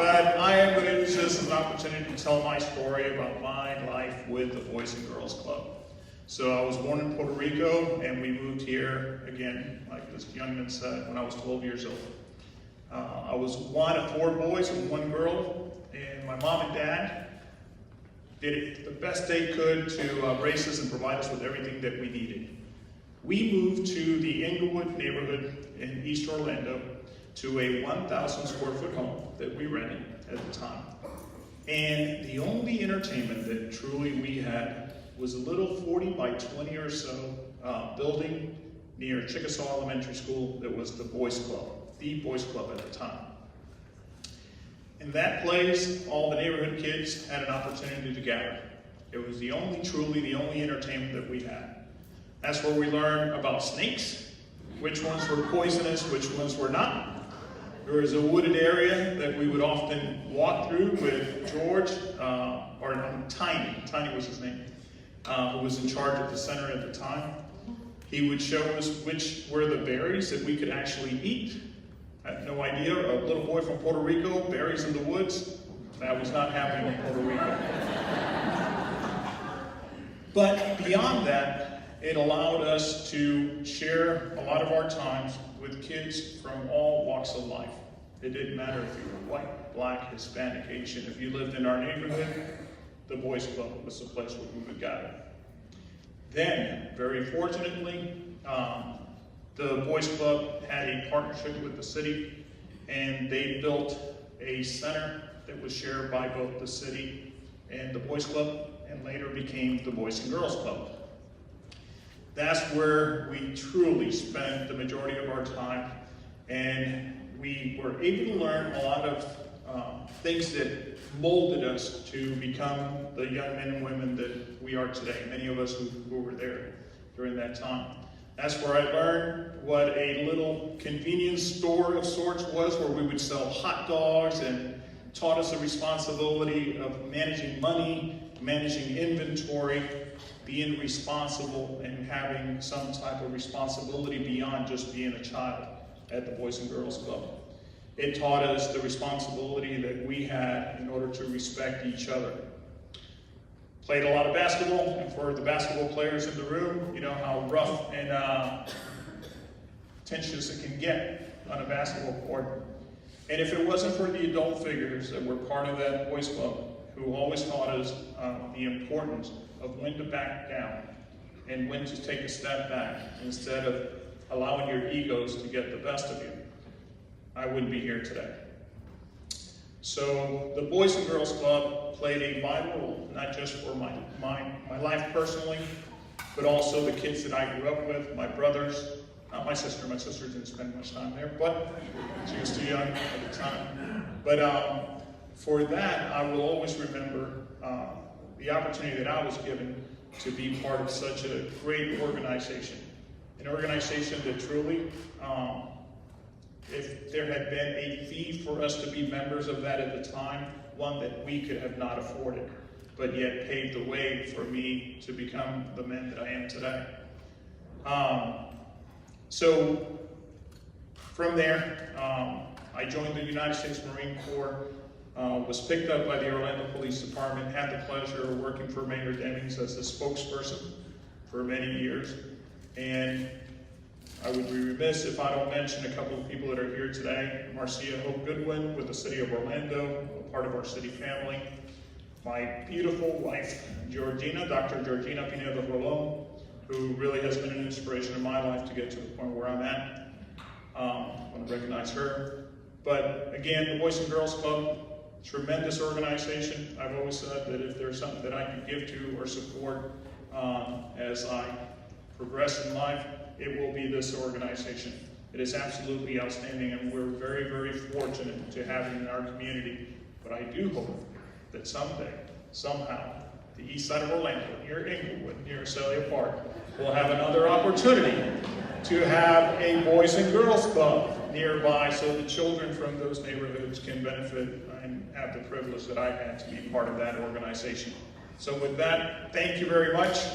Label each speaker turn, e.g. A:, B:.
A: But I am going to use this as an opportunity to tell my story about my life with the Boys and Girls Club. So I was born in Puerto Rico, and we moved here, again, like this young man said, when I was 12 years old. I was one of 4 boys and 1 girl, and my mom and dad did the best they could to raise us and provide us with everything that we needed. We moved to the Inglewood neighborhood in East Orlando to a 1,000 square foot home that we rented at the time. And the only entertainment that truly we had was a little 40 by 20 or so building near Chickasaw Elementary School that was the Boys Club at the time. In that place, all the neighborhood kids had an opportunity to gather. It was truly the only entertainment that we had. That's where we learned about snakes, which ones were poisonous, which ones were not. There was a wooded area that we would often walk through with George, Tiny was his name, who was in charge of the center at the time. He would show us which were the berries that we could actually eat. I had no idea, a little boy from Puerto Rico, berries in the woods. That was not happening in Puerto Rico. But beyond that, it allowed us to share a lot of our times with kids from all walks of life. It didn't matter if you were white, black, Hispanic, Asian. If you lived in our neighborhood, the Boys Club was the place where we would gather. Then, very fortunately, the Boys Club had a partnership with the city, and they built a center that was shared by both the city and the Boys Club, and later became the Boys and Girls Club. That's where we truly spent the majority of our time, and we were able to learn a lot of things that molded us to become the young men and women that we are today, many of us who were there during that time. That's where I learned what a little convenience store of sorts was, where we would sell hot dogs, and taught us the responsibility of managing money, managing inventory, being responsible, and having some type of responsibility beyond just being a child at the Boys and Girls Club. It taught us the responsibility that we had in order to respect each other. Played a lot of basketball, and for the basketball players in the room, you know how rough and tensions it can get on a basketball court. And if it wasn't for the adult figures that were part of that Boys Club, who always taught us the importance of when to back down and when to take a step back instead of allowing your egos to get the best of you, I wouldn't be here today. So the Boys and Girls Club played a vital role, not just for my life personally, but also the kids that I grew up with, my brothers, not my sister. My sister didn't spend much time there, but she was too young at the time. But for that, I will always remember the opportunity that I was given to be part of such a great organization. An organization that truly, if there had been a fee for us to be members of that at the time, one that we could have not afforded, but yet paved the way for me to become the man that I am today. So from there, I joined the United States Marine Corps, was picked up by the Orlando Police Department, had the pleasure of working for Mayor Demings as the spokesperson for many years. And I would be remiss if I don't mention a couple of people that are here today. Marcia Hope Goodwin with the City of Orlando, a part of our city family. My beautiful wife, Georgina, Dr. Georgina Pineda Rolon, who really has been an inspiration in my life to get to the point where I'm at. I want to recognize her. But again, the Boys and Girls Club, tremendous organization. I've always said that if there's something that I can give to or support as I progress in life, it will be this organization. It is absolutely outstanding, and we're very, very fortunate to have it in our community. But I do hope that someday, somehow, the east side of Orlando, near Inglewood, near Celia Park, will have another opportunity to have a Boys and Girls Club nearby, so the children from those neighborhoods can benefit and have the privilege that I had to be part of that organization. So with that, thank you very much.